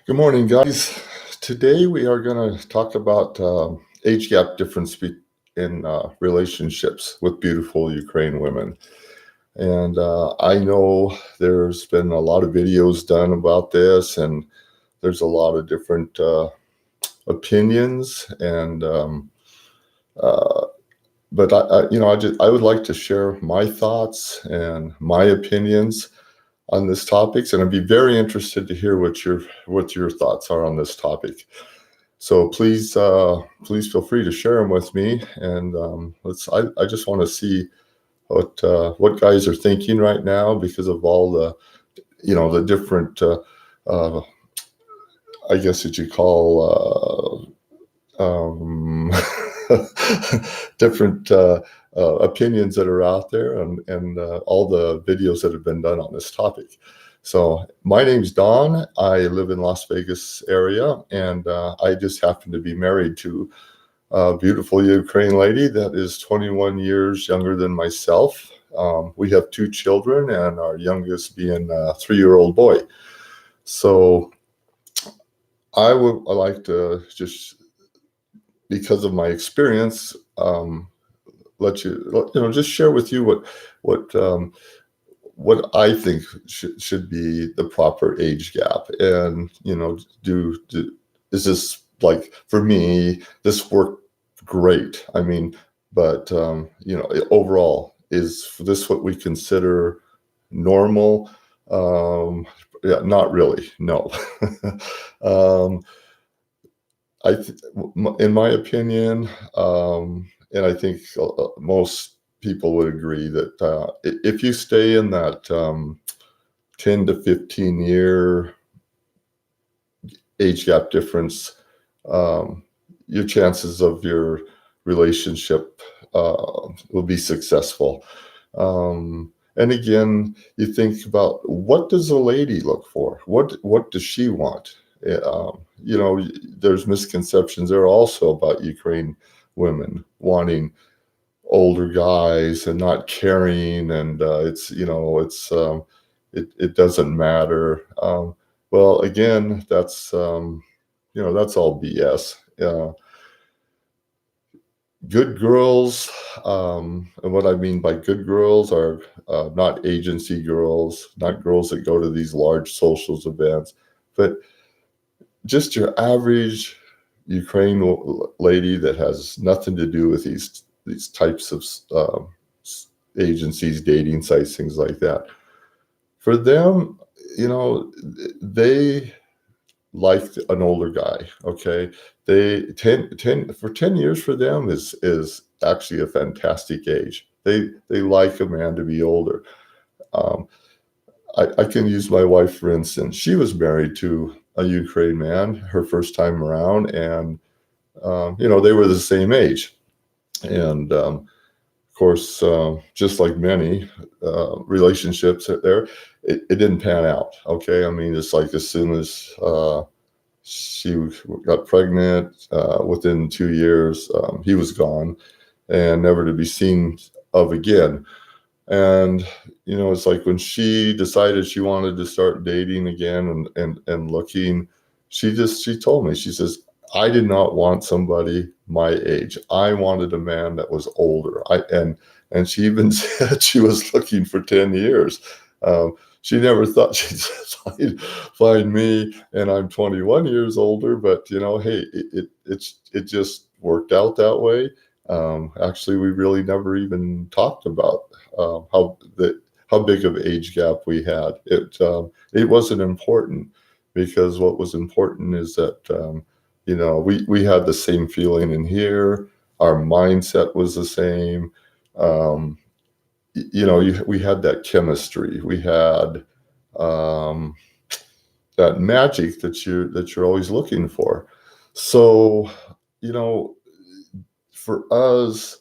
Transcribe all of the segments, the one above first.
Good morning, guys. Today we are going to talk about age gap difference in relationships with beautiful Ukraine women. And I know there's been a lot of videos done about this, and there's a lot of different opinions. And uh, but I would like to share my thoughts and my opinions on this topics, and I'd be very interested to hear what your thoughts are on this topic. So please feel free to share them with me, and I just want to see what guys are thinking right now because of all the different I guess what you call different opinions that are out there, and all the videos that have been done on this topic. So my name's Don. I live in Las Vegas area, and I just happen to be married to a beautiful Ukraine lady that is 21 years younger than myself. We have two children, and our youngest being a 3-year-old boy. So I like to just, because of my experience, just share with you what I think should be the proper age gap, and is this, like, for me, this worked great. I mean, but overall, is this what we consider normal? Yeah, not really. No. um, in my opinion, and I think most people would agree that if you stay in that 10 to 15 year age gap difference, your chances of your relationship will be successful. And again, you think about, what does a lady look for? What does she want? There's misconceptions there also about Ukraine women wanting older guys and not caring, and it doesn't matter. Well, again, that's all BS. Good girls, and what I mean by good girls are not agency girls, not girls that go to these large socials events, but just your average Ukraine lady that has nothing to do with these types of agencies, dating sites, things like that. For them, they like an older guy. Okay, they 10 years for them is actually a fantastic age. They like a man to be older. I can use my wife, for instance. She was married to a Ukraine man her first time around, and they were the same age. And of course, just like many relationships there, it didn't pan out. Okay, I mean, it's like as soon as she got pregnant, within 2 years, he was gone and never to be seen of again. And it's like when she decided she wanted to start dating again and looking, she told me, she says, I did not want somebody my age. I wanted a man that was older. And she even said she was looking for 10 years. She never thought she'd find me, and I'm 21 years older. But hey, it just worked out that way. Actually, we really never even talked about how big of age gap we had. It wasn't important, because what was important is that we had the same feeling in here. Our mindset was the same. We had that chemistry. We had that magic that you're always looking for. So, for us,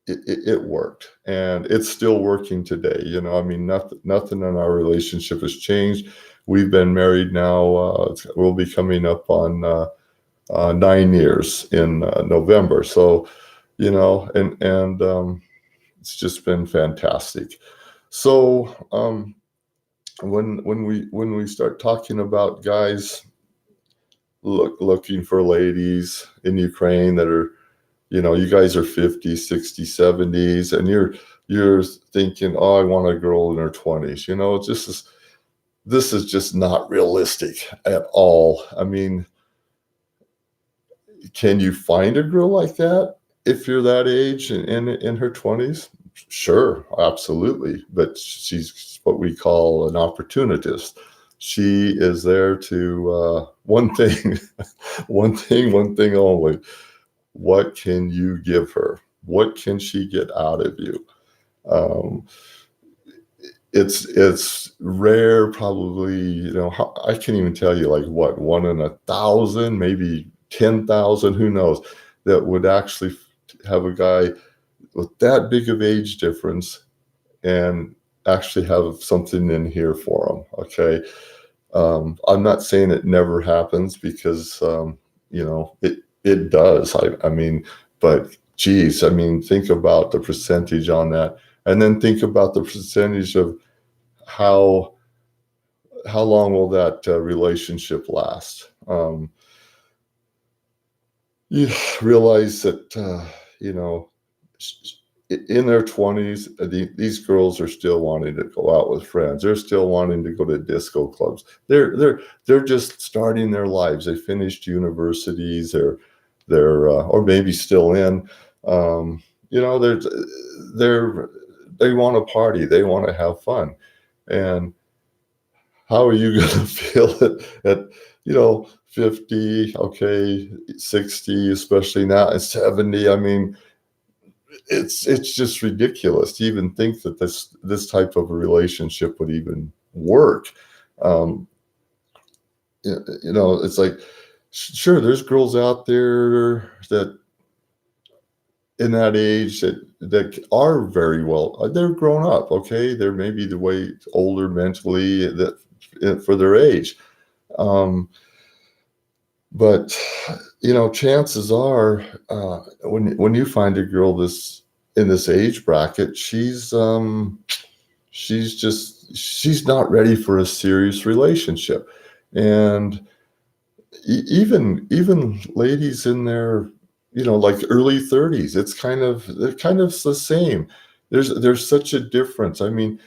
it worked, and it's still working today. I mean, nothing in our relationship has changed. We've been married now. We'll be coming up on 9 years in November. So, and it's just been fantastic. So when we start talking about guys looking for ladies in Ukraine that are, you guys are 50s, 60s, 70s, and you're thinking, oh, I want a girl in her 20s. This is just not realistic at all. I mean, can you find a girl like that if you're that age and in her 20s? Sure, absolutely. But she's what we call an opportunist. She is there to one thing, one thing only. What can you give her? What can she get out of you? Um, it's rare, probably. I can't even tell you, like, what, 1 in 1,000, maybe 10,000, who knows, that would actually have a guy with that big of age difference and actually have something in here for him. Okay. I'm not saying it never happens, because it does. I mean, but geez, I mean, think about the percentage on that, and then think about the percentage of how long will that relationship last. You realize that in their 20s, these girls are still wanting to go out with friends. They're still wanting to go to disco clubs. They're just starting their lives. They finished universities. They're or maybe still in. You know, they want to party. They want to have fun. And how are you going to feel at 50, okay, 60, especially now, and 70? I mean, it's just ridiculous to even think that this type of a relationship would even work. Um, it's like, sure, there's girls out there that in that age that are very well, they're grown up, okay, they're maybe the way older mentally that for their age. But chances are, when you find a girl in this age bracket, she's not ready for a serious relationship. And even ladies in their, like early 30s, they're kind of the same. There's such a difference. I mean,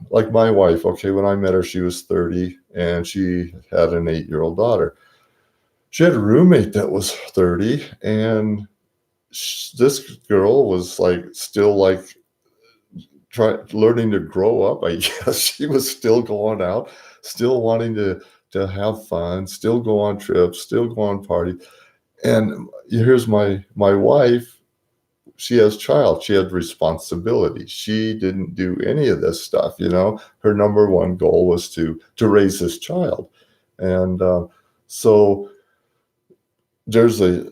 like my wife, okay, when I met her, she was 30 and she had an 8-year-old daughter. She had a roommate that was 30, and this girl was still learning to grow up, I guess. She was still going out, still wanting to have fun, still go on trips, still go on parties. And here's my wife. She has child. She had responsibility. She didn't do any of this stuff. Her number one goal was to raise this child. And so there's a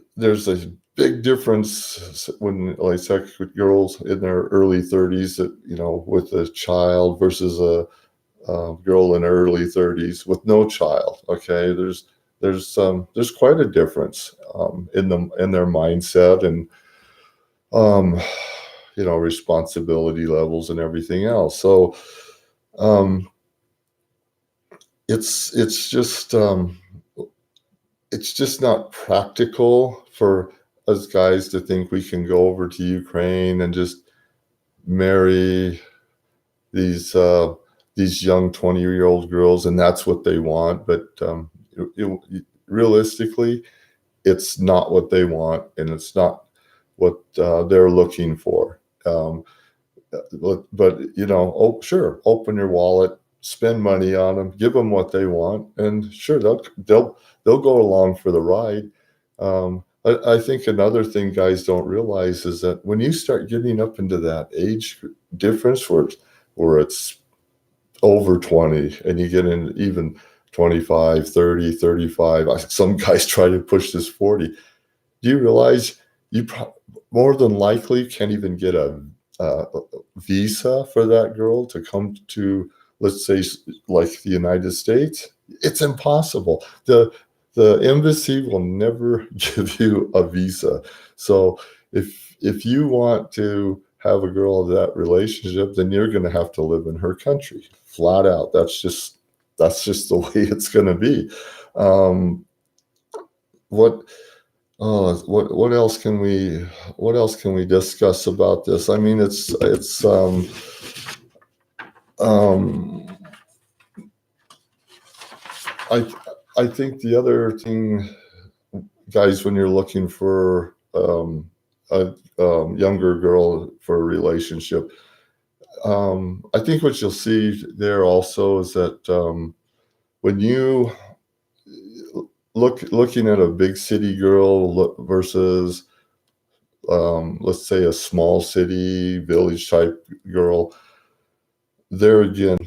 big difference when, like, girls in their early 30s that with a child versus a girl in her early 30s with no child. Okay, there's quite a difference in their mindset and responsibility levels and everything else. So it's just not practical for us guys to think we can go over to Ukraine and just marry these young 20-year-old girls, and that's what they want. But realistically, it's not what they want, and it's not what they're looking for. But sure, open your wallet, spend money on them, give them what they want, and sure, they'll go along for the ride. I think another thing guys don't realize is that when you start getting up into that age difference where it's over 20 and you get in even 25, 30, 35, some guys try to push this 40. Do you realize you more than likely can't even get a visa for that girl to come to, let's say, like the United States? It's impossible. The embassy will never give you a visa. So if you want to have a girl of that relationship, then you're going to have to live in her country, flat out. That's just the way it's going to be. what what else can we discuss about this? I mean, um, I I think the other thing, guys, when you're looking for a younger girl for a relationship, I think what you'll see there also is that when you looking at a big city girl versus let's say a small city village type girl, there again,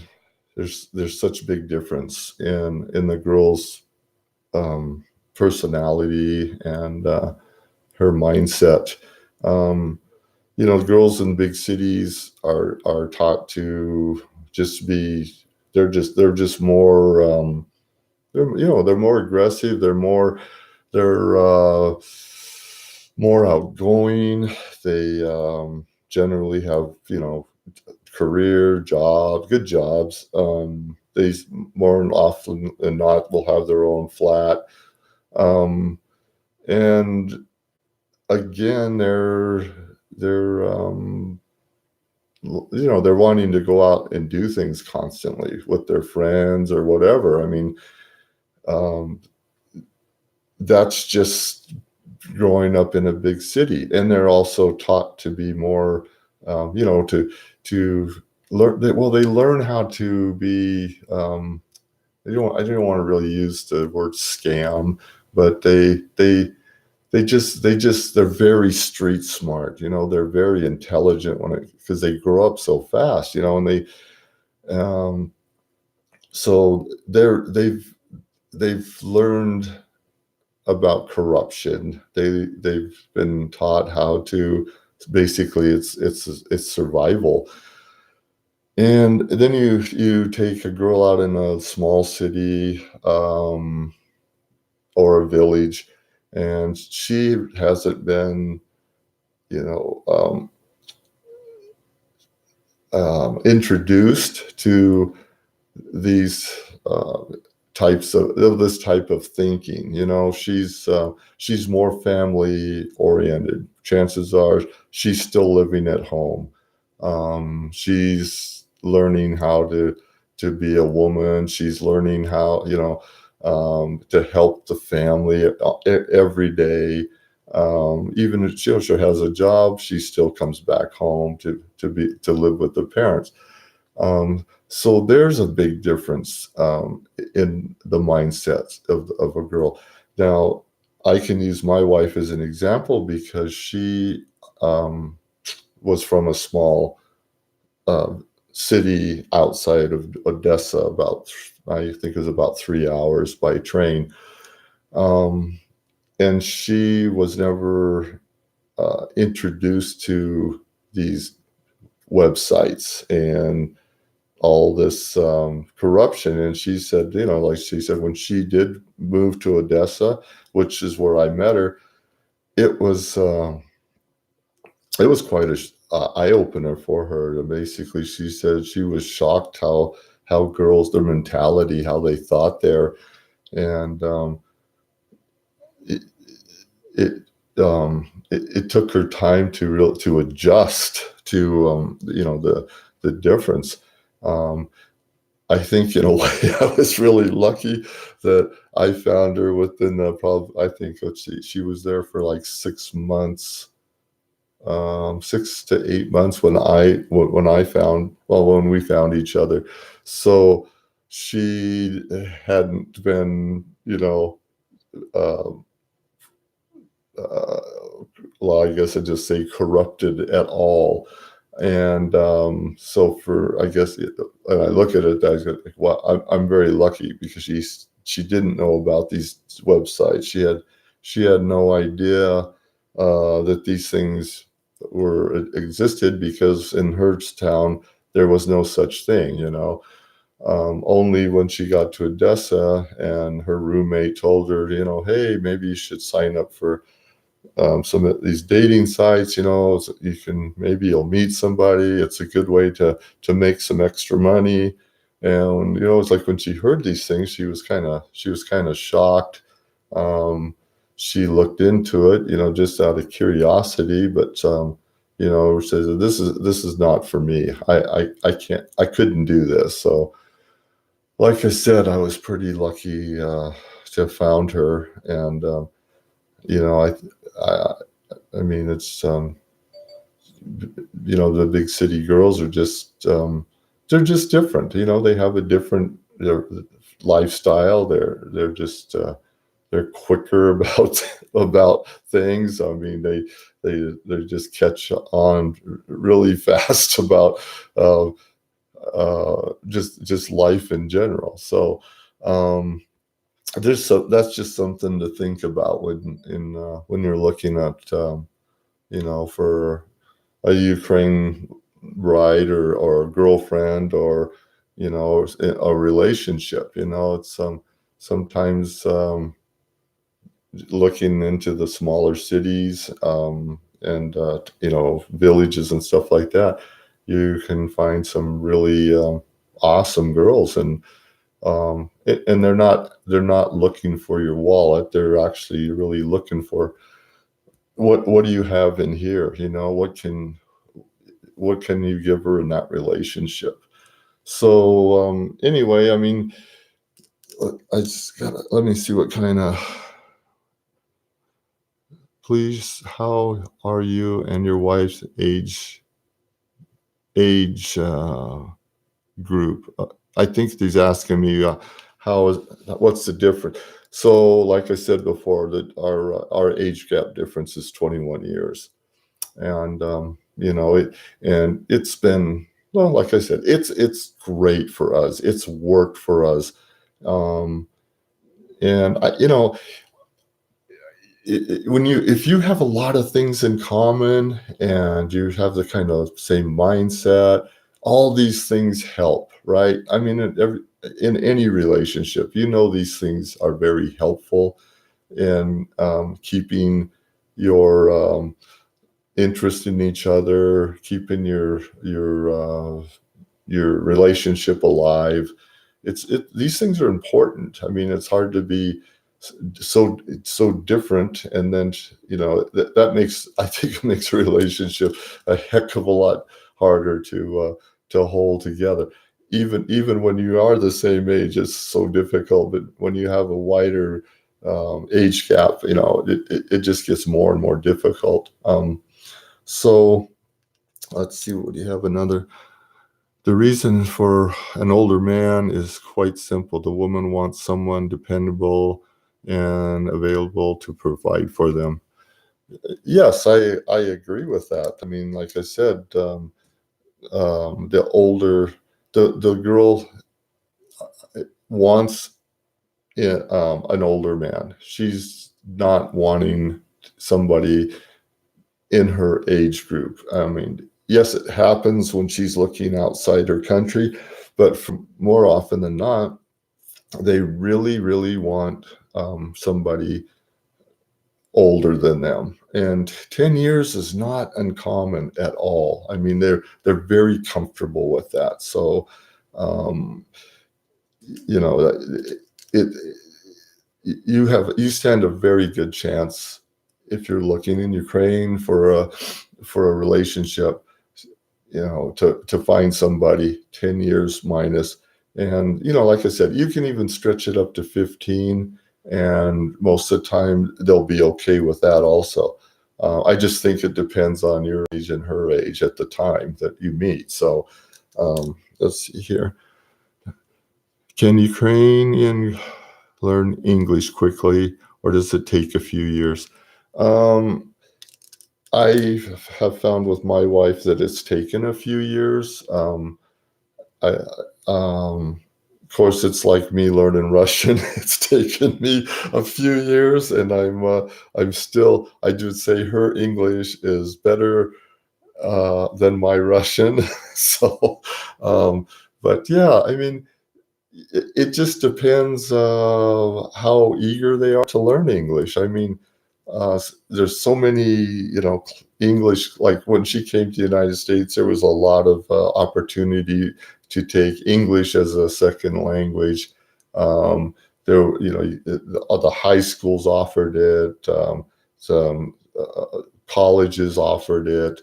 there's such a big difference in the girl's um, personality and her mindset. Um, girls in big cities are taught to just be. They're just more. They're more aggressive. They're more outgoing. They generally have good jobs. They more often than not will have their own flat. Um, and again, they're wanting to go out and do things constantly with their friends or whatever. I mean, um, that's just growing up in a big city, and they're also taught to be more, to learn. They learn how to be. I don't want to really use the word scam, but they're very street smart. They're very intelligent because they grow up so fast. And um, they've learned about corruption. They've been taught how to basically it's survival. And then you take a girl out in a small city or a village, and she hasn't been you know introduced to these types of this type of thinking. She's more family oriented. Chances are she's still living at home. She's learning how to be a woman. She's learning how to help the family every day. Even if she has a job, she still comes back home to live with the parents. So there's a big difference in the mindset of a girl. Now, I can use my wife as an example because she was from a small uh, city outside of Odessa, I think it was about 3 hours by train. Um, and she was never introduced to these websites and all this corruption. And she said, like she said, when she did move to Odessa, which is where I met her, it was quite a eye opener for her. And basically, she said she was shocked how girls, their mentality, how they thought there, and it it it took her time to adjust to the difference. Um, I think in a way I was really lucky that I found her within probably, I think, let's see, she was there for like 6 months, 6 to 8 months when we found each other. So she hadn't been, uh, uh, well, I guess I'd just say corrupted at all. And so I guess, when I look at it, I was like, well, I'm very lucky because she didn't know about these websites. She had no idea that these things existed, because in her town there was no such thing. Only when she got to Odessa and her roommate told her, hey, maybe you should sign up for some of these dating sites. Maybe you'll meet somebody. It's a good way to make some extra money. And it's like when she heard these things, she was kind of shocked. Um, she looked into it, just out of curiosity, but says this is not for me. I can't, I couldn't do this. So, like I said, I was pretty lucky to have found her, and you know, I, I mean, it's the big city girls are just they're just different. They have a different lifestyle. They're just they're quicker about things. I mean, they just catch on really fast about just life in general. So that's just something to think about when you're looking at for a Ukraine bride or a girlfriend, or a relationship. It's sometimes looking into the smaller cities, and villages and stuff like that, you can find some really awesome girls, and they're not looking for your wallet. They're actually really looking for what do you have in here. What can you give her in that relationship. So anyway, I mean, I just gotta let me see what kind of. Please, how are you and your wife's age group? I think he's asking me what's the difference. So, like I said before, that our age gap difference is 21 years, and it's been, well, like I said, it's great for us. It's worked for us, and if you have a lot of things in common and you have the kind of same mindset, all these things help, right? I mean, in any relationship, these things are very helpful in keeping your interest in each other, keeping your relationship alive. These things are important. I mean, it's hard to be so different, and then that makes, I think it makes a relationship a heck of a lot harder to hold together. Even when you are the same age, it's so difficult. But when you have a wider age gap, it just gets more and more difficult. So let's see, what do you have? The reason for an older man is quite simple. The woman wants someone dependable and available to provide for them. Yes, I agree with that. I mean, like I said, the girl wants an older man. She's not wanting somebody in her age group. I mean, yes, it happens when she's looking outside her country, but more often than not, they really, really want somebody older than them. And 10 years is not uncommon at all. I mean, they're very comfortable with that. So, it you stand a very good chance, if you're looking in Ukraine for a relationship, to find somebody 10 years minus. And, like I said, you can even stretch it up to 15, and most of the time they'll be okay with that also. I just think it depends on your age and her age at the time that you meet. So let's see here. Can Ukrainian learn English quickly, or does it take a few years? I have found with my wife that it's taken a few years. Of course, it's like me learning Russian. It's taken me a few years, and I'm still. I do say her English is better than my Russian. So, but yeah, I mean, it just depends how eager they are to learn English. I mean, there's so many, English, like when she came to the United States, there was a lot of opportunity to take English as a second language. there, the high schools offered it, some colleges offered it.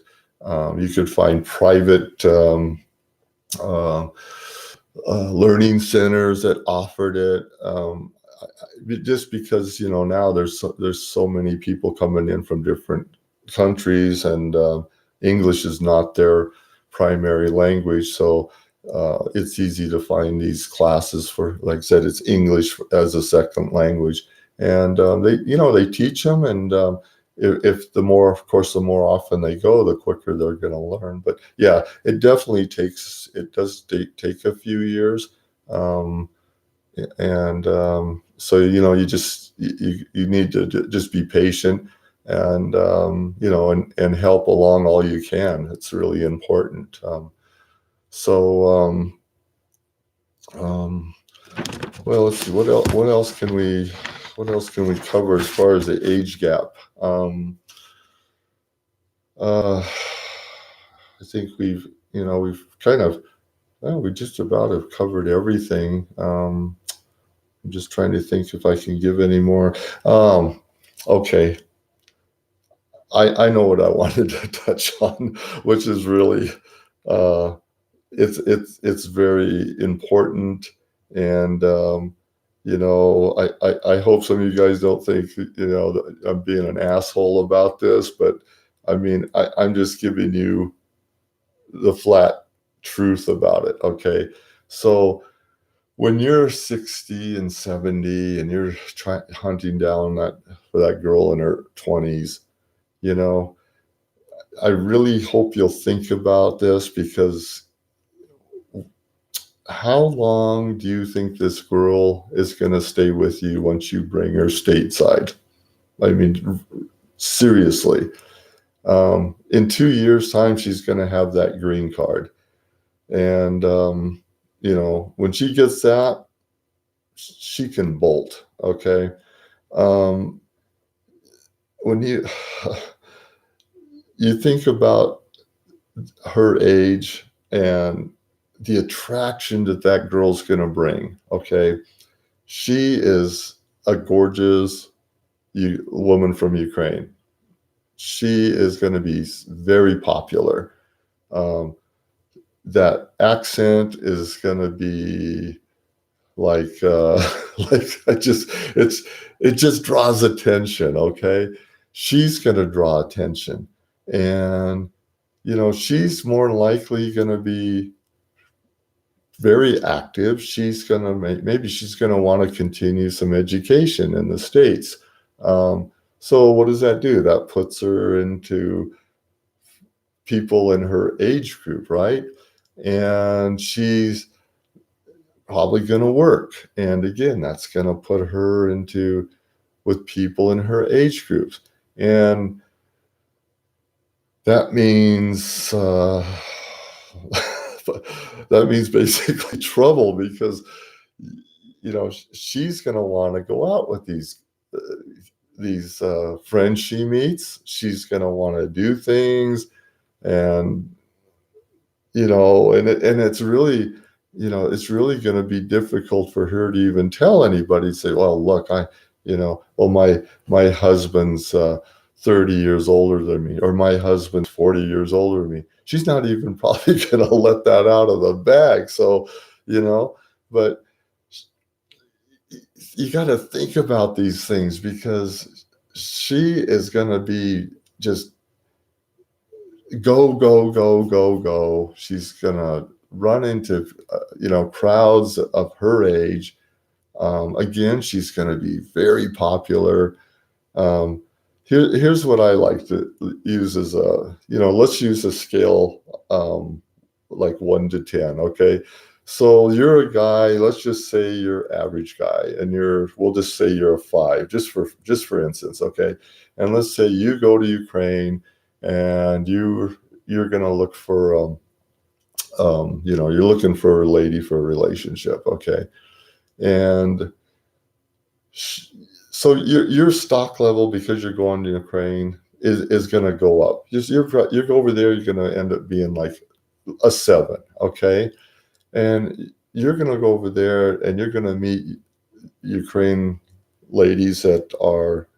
You could find private uh, learning centers that offered it. Just because now there's so many people coming in from different countries, and English is not their primary language, so it's easy to find these classes for, like I said, it's English as a second language, and they teach them, and if the more, of course, the more often they go, the quicker they're going to learn. But yeah, it does take a few years. And so you need to just be patient, and and help along all you can. It's really important. So well, let's see, what else can we cover as far as the age gap? I think we've kind of, well, we just about have covered everything. I'm just trying to think if I can give any more. Okay, I know what I wanted to touch on, which is really, uh, it's very important, and I hope some of you guys don't think that I'm being an asshole about this, but I mean, I'm just giving you the flat truth about it. Okay, so when you're 60 and 70 and you're hunting down for that girl in her 20s, I really hope you'll think about this, because how long do you think this girl is going to stay with you once you bring her stateside? I mean, seriously. In 2 years' time, she's going to have that green card. And, when she gets that, she can bolt. Okay. When you think about her age and the attraction that girl's going to bring, okay, she is a gorgeous woman from Ukraine. She is going to be very popular. That accent is going to be like it just draws attention. Okay, she's going to draw attention, and she's more likely going to be very active. She's going to maybe she's going to want to continue some education in the States. So what does that do? That puts her into people in her age group, right? And she's probably going to work. And again, that's going to put her with people in her age groups. And that means basically trouble, because she's going to want to go out with these friends she meets. She's going to want to do things, and it's really it's really going to be difficult for her to even tell anybody. Say, well, look, my husband's 30 years older than me, or my husband's 40 years older than me. She's not even probably going to let that out of the bag. So, but you got to think about these things, because she is going to be just go, go, go, go, go. She's going to run into, crowds of her age. Again, she's going to be very popular. Here's what I like to use as let's use a scale, like 1 to 10. Okay. So you're a guy, let's just say you're average guy, and we'll just say you're a 5, just for instance. Okay. And let's say you go to Ukraine, and you're going to look for, you're looking for a lady for a relationship. Okay. And so your stock level, because you're going to Ukraine, is going to go up. You go over there, you're going to end up being like a 7. Okay. And you're going to go over there, and you're going to meet Ukraine ladies that are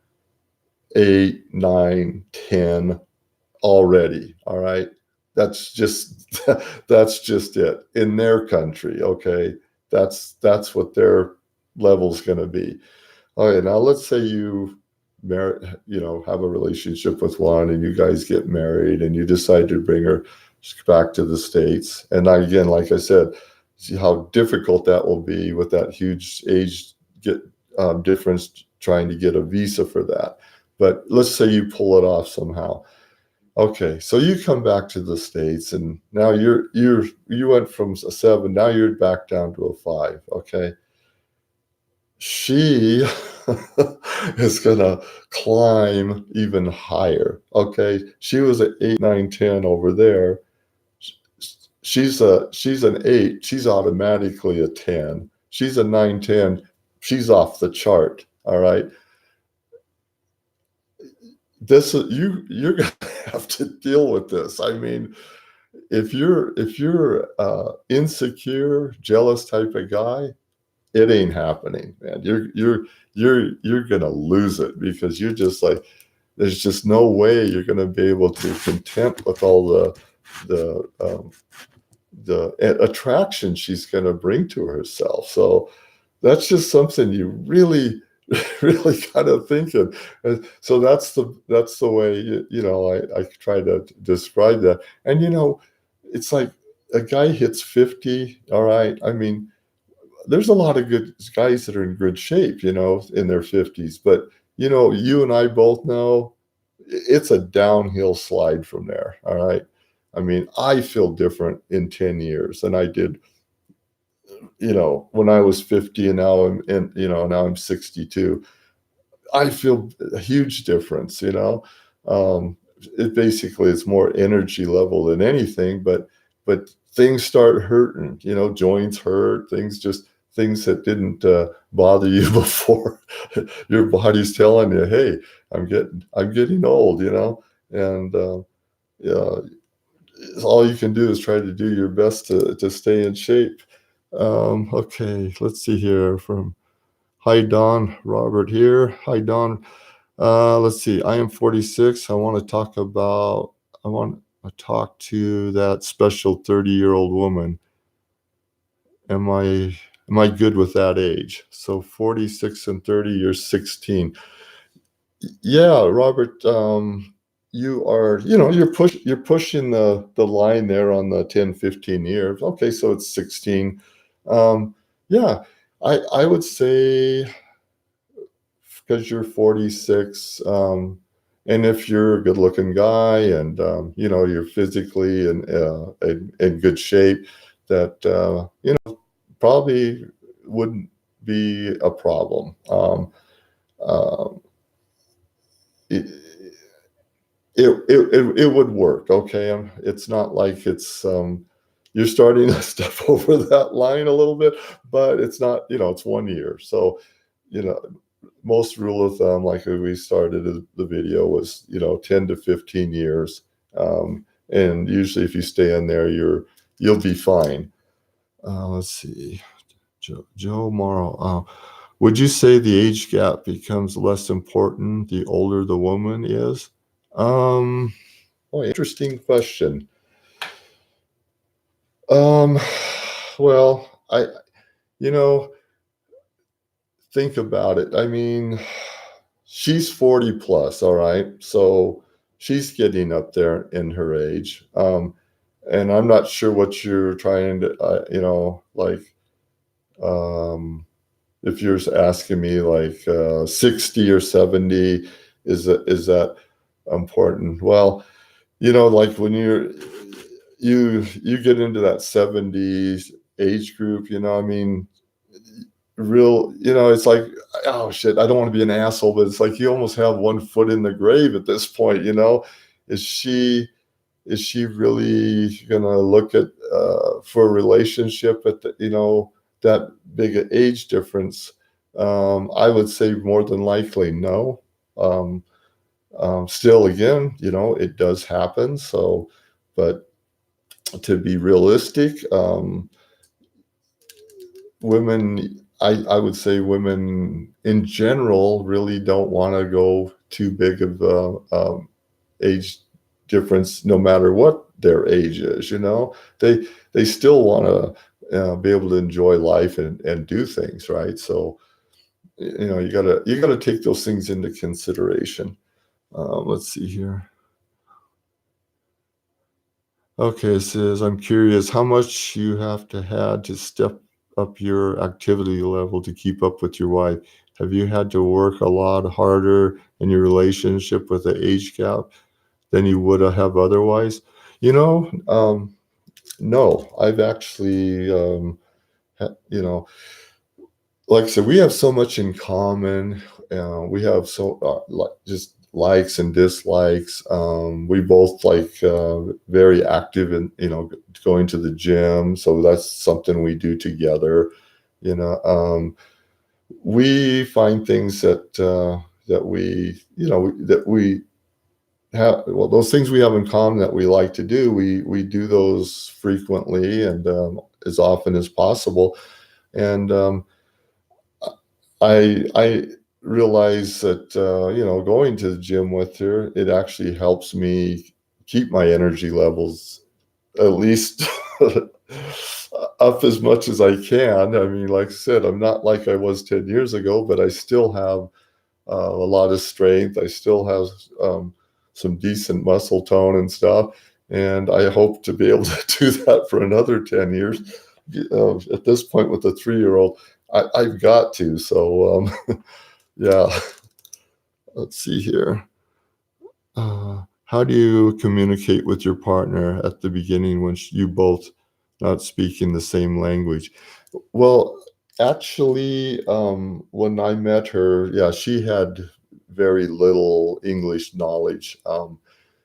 8, 9, 10 already. All right. That's just that's just it in their country. Okay. That's what their level's going to be. Okay, now let's say you have a relationship with one and you guys get married and you decide to bring her back to the States. And again, like I said, see how difficult that will be with that huge age difference trying to get a visa for that. But let's say you pull it off somehow. Okay, so you come back to the States and now you went from a 7, now you're back down to a 5. Okay, she is gonna climb even higher. Okay, she was at 8, 9, 10 over there. She's an 8. She's automatically a 10. She's a 9, 10. She's off the chart. All right. This you're gonna have to deal with this. I mean, if you're insecure, jealous type of guy, it ain't happening, man. You're gonna lose it because you're just like, there's just no way you're gonna be able to content with all the attraction she's gonna bring to herself. So that's just something you really really kind of thinking. So that's the way I try to describe that. And it's like a guy hits 50. All right. I mean, there's a lot of good guys that are in good shape, in their 50s. But, you and I both know it's a downhill slide from there. All right. I mean, I feel different in 10 years than I did, when I was 50 and now I'm 62. I feel a huge difference, it basically it's more energy level than anything, but things start hurting, joints hurt, things that didn't bother you before. Your body's telling you, hey, I'm getting old, and yeah, all you can do is try to do your best to stay in shape. Okay, let's see here from Hi Don, Robert here. Hi Don. Let's see. I am 46. I want to talk to that special 30-year-old woman. Am I good with that age? So 46 and 30, you're 16. Yeah, Robert, you're pushing the line there on the 10, 15 years. Okay, so it's 16. Yeah, I would say, because you're 46, and if you're a good looking guy and you're physically in good shape, that probably wouldn't be a problem. Um, it, it would work. Okay, it's not like it's you're starting to step over that line a little bit, but it's not. It's 1 year, so you know most rule of thumb, like we started the video, was 10 to 15 years, and usually if you stay in there, you'll be fine. Let's see, Joe Morrow. Would you say the age gap becomes less important the older the woman is? Interesting question. Well, you know, think about it. I mean, she's 40 plus, all right? So she's getting up there in her age. And I'm not sure what you're trying to, like, if you're asking me like 60 or 70, is that important? Well, like when you get into that 70s age group, I mean, it's like, oh shit, I don't want to be an asshole, but it's like you almost have one foot in the grave at this point. Is she really gonna look at for a relationship at that big an age difference? I would say more than likely no. Still, again, it does happen. So, but to be realistic, women, I would say women in general really don't want to go too big of a age difference, no matter what their age is. They still want to be able to enjoy life and do things, right? So you gotta take those things into consideration. Let's see here. Okay, it says, I'm curious how much you have to had to step up your activity level to keep up with your wife. Have you had to work a lot harder in your relationship with the age gap than you would have otherwise? You know, no, I've actually, ha- you know, like I said, we have so much in common. We have so like just likes and dislikes. We both like very active and going to the gym, so that's something we do together. You know, we find things that we have. Well, those things we have in common that we like to do. We do those frequently and as often as possible. And I realize that going to the gym with her, it actually helps me keep my energy levels at least up as much as I can. I mean, like I said, I'm not like I was 10 years ago, but I still have a lot of strength. I still have some decent muscle tone and stuff, and I hope to be able to do that for another 10 years. At this point, with a 3-year-old, I've got to. So, yeah, let's see here. How do you communicate with your partner at the beginning when you both not speaking the same language? Well, actually, when I met her, yeah, she had very little English knowledge.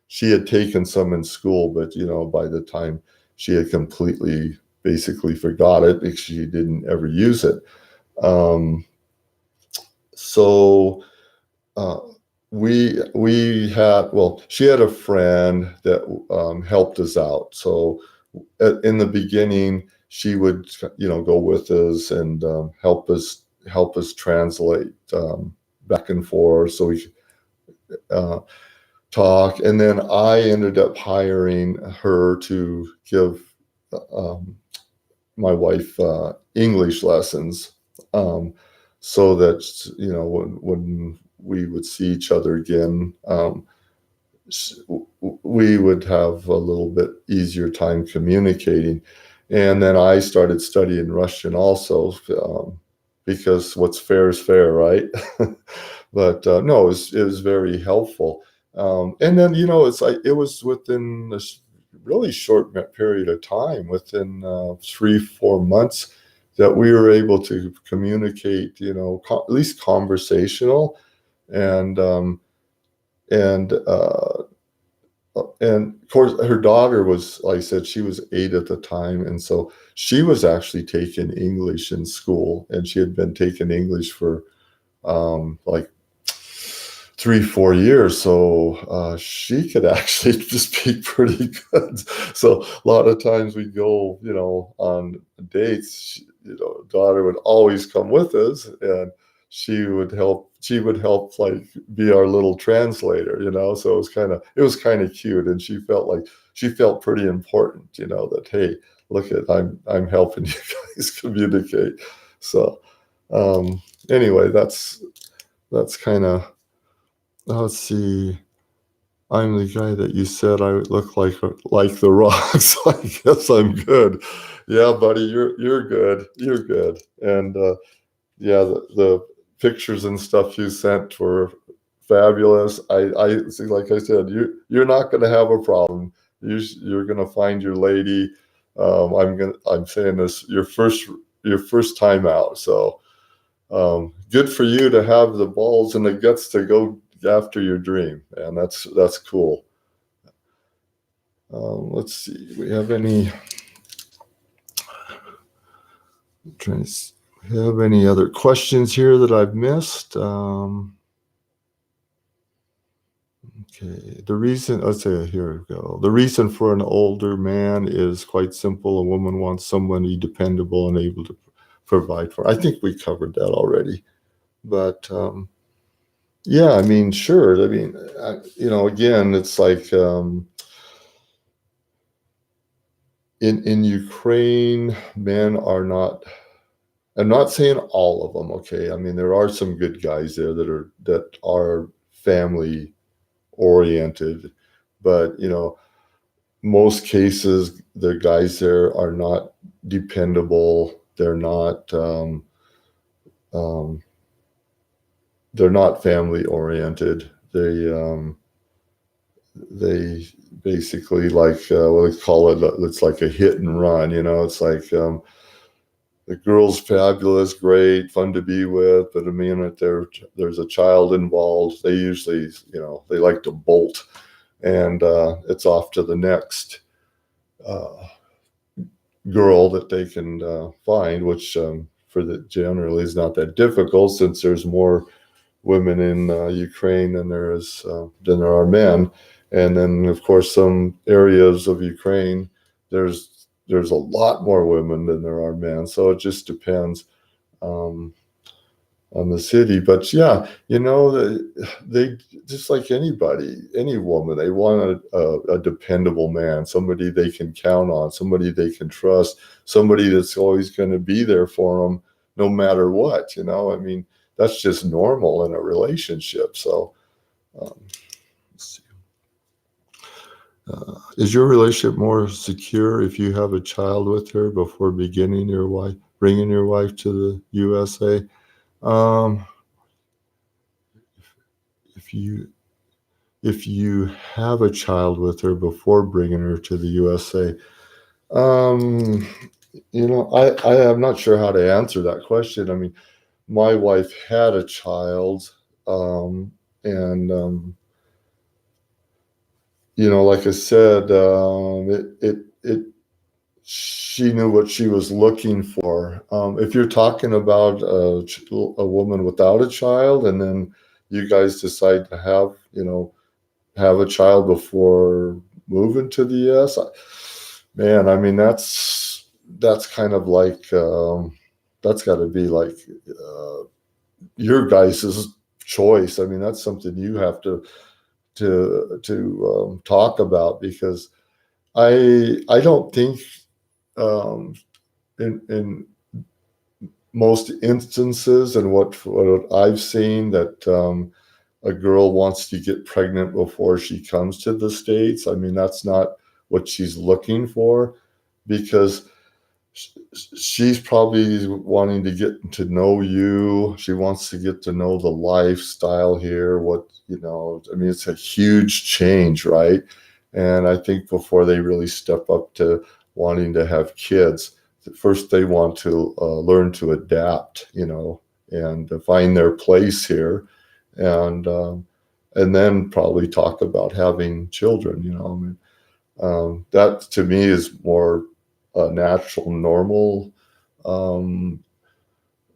She had taken some in school, but by the time she had completely, basically forgot it because she didn't ever use it. Um, so uh, we had well, she had a friend that helped us out. So in the beginning, she would go with us and help us translate back and forth, so we uh, talk. And then I ended up hiring her to give um, my wife English lessons, um, so that when we would see each other again, we would have a little bit easier time communicating. And then I started studying Russian also, because what's fair is fair, right? But no, it was very helpful. And then it's like it was within this really short period of time, within 3-4 months, that we were able to communicate, at least conversational, and and and of course her daughter was, like I said, she was 8 at the time, and so she was actually taking English in school, and she had been taking English for like 3-4 years, so she could actually speak pretty good. So a lot of times we go on dates, daughter would always come with us, and she would help like be our little translator, so it was kind of cute, and she felt pretty important, that, hey, look, at I'm helping you guys communicate. So anyway, that's kind of, let's see. I'm the guy that you said I would look like the Rock, so I guess I'm good. Yeah, buddy, you're good. You're good. And yeah, the pictures and stuff you sent were fabulous. I see, like I said, you're not going to have a problem. You're going to find your lady. I'm saying this your first time out. So good for you to have the balls and the guts to go after your dream, and that's cool. Let's see. We have any? Trying to have any other questions here that I've missed? Okay. Let's say, here we go. The reason for an older man is quite simple. A woman wants somebody dependable and able to provide for. I think we covered that already, but yeah, I mean, sure. I mean, again, it's like in Ukraine, men are not. I'm not saying all of them. Okay, I mean, there are some good guys there that are family oriented, but most cases the guys there are not dependable. Um, they're not family oriented. They basically like what they call it. It's like a hit and run. It's like the girl's fabulous, great, fun to be with, but the minute there's a child involved, they usually they like to bolt, and it's off to the next uh, girl that they can find, which for the generally is not that difficult since there's more women in Ukraine than there are men, and then of course some areas of Ukraine there's a lot more women than there are men, so it just depends um, on the city. But yeah, they just like anybody, any woman, they want a dependable man, somebody they can count on, somebody they can trust, somebody that's always going to be there for them no matter what. I mean, that's just normal in a relationship. So let's see. Is your relationship more secure if you have a child with her before bringing your wife to the USA? Um, if you if you have a child with her before bringing her to the USA, um, I'm not sure how to answer that question. I mean, my wife had a child, and like I said, it she knew what she was looking for. If you're talking about a woman without a child, and then you guys decide to have a child before moving to the U.S., man, I mean that's kind of like that's got to be like your guys' choice. I mean, that's something you have to talk about, because I don't think um, in most instances, and what I've seen, that a girl wants to get pregnant before she comes to the States. I mean, that's not what she's looking for, because she's probably wanting to get to know you. She wants to get to know the lifestyle here. I mean, it's a huge change, right? And I think before they really step up to wanting to have kids, first they want to learn to adapt, and to find their place here, and then probably talk about having children. I mean, that to me is more a natural, normal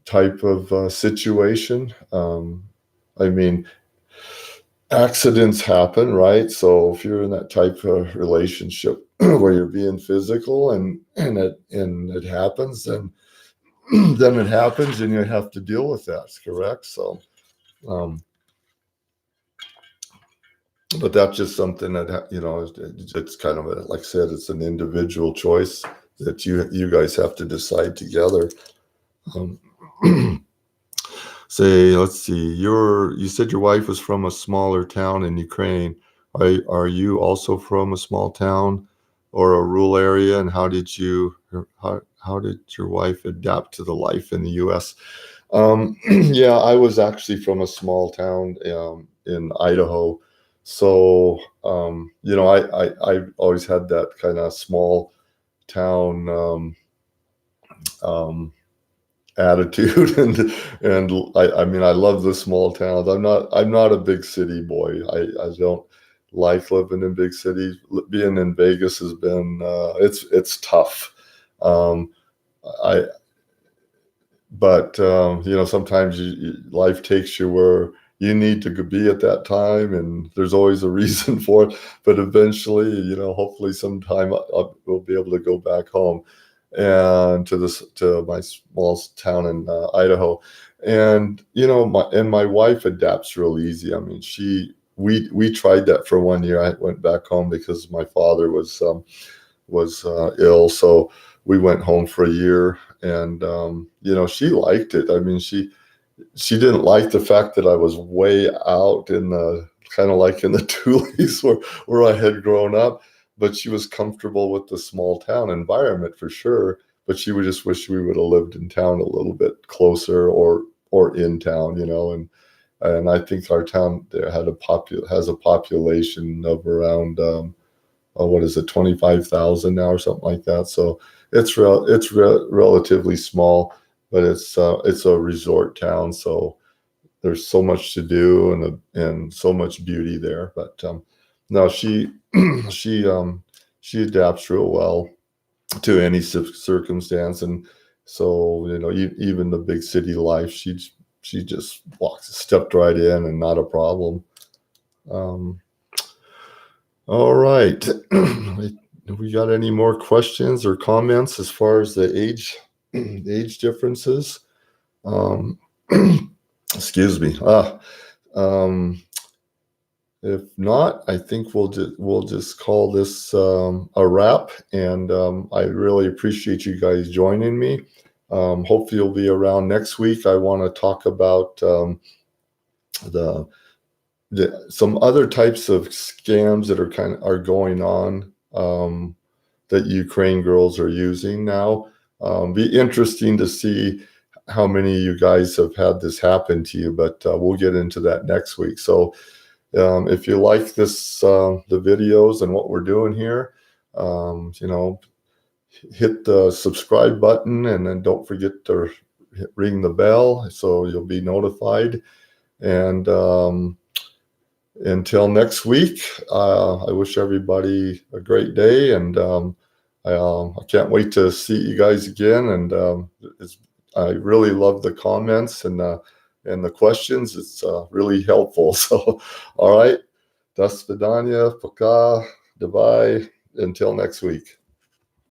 type of situation. I mean, accidents happen, right? So if you're in that type of relationship where you're being physical, and it happens, then then it happens, and you have to deal with that. Correct. So, um, but that's just something that it's kind of like I said, it's an individual choice that you guys have to decide together. Um, Say, let's see. You said your wife was from a smaller town in Ukraine. Are you also from a small town or a rural area? And how did your wife adapt to the life in the U.S.? Yeah, I was actually from a small town in Idaho, so I've always had that kind of small town um, attitude, and I mean, I love the small towns. I'm not a big city boy. I don't like living in big cities. Being in Vegas has been it's tough. Um, I but sometimes life takes you where you need to be at that time, and there's always a reason for it. But eventually, hopefully sometime we'll be able to go back home. and to my small town in Idaho. And my wife adapts real easy. I mean, we tried that for 1 year. I went back home because my father was ill, so we went home for a year, and she liked it. I mean, she didn't like the fact that I was way out in the kind of like in the Tules where I had grown up, but she was comfortable with the small town environment for sure. But she would just wish we would have lived in town a little bit closer or in town, and I think our town there has a population of around what is it, 25,000 now or something like that. So it's relatively small, but it's a resort town, so there's so much to do and so much beauty there. But no, she she adapts real well to any circumstance, and so even the big city life, she just stepped right in and not a problem. All right. Have we got any more questions or comments as far as the age differences? Excuse me. If not, I think we'll just call this a wrap. And I really appreciate you guys joining me. Hopefully you'll be around next week. I want to talk about some other types of scams that are going on that Ukraine girls are using now. Be interesting to see how many of you guys have had this happen to you, but we'll get into that next week. So if you like the videos and what we're doing here, hit the subscribe button, and then don't forget to ring the bell so you'll be notified. And until next week, I wish everybody a great day, and I can't wait to see you guys again. And I really love the comments and the questions. It's really helpful. So, all right, das vidanya, пока, goodbye, until next week.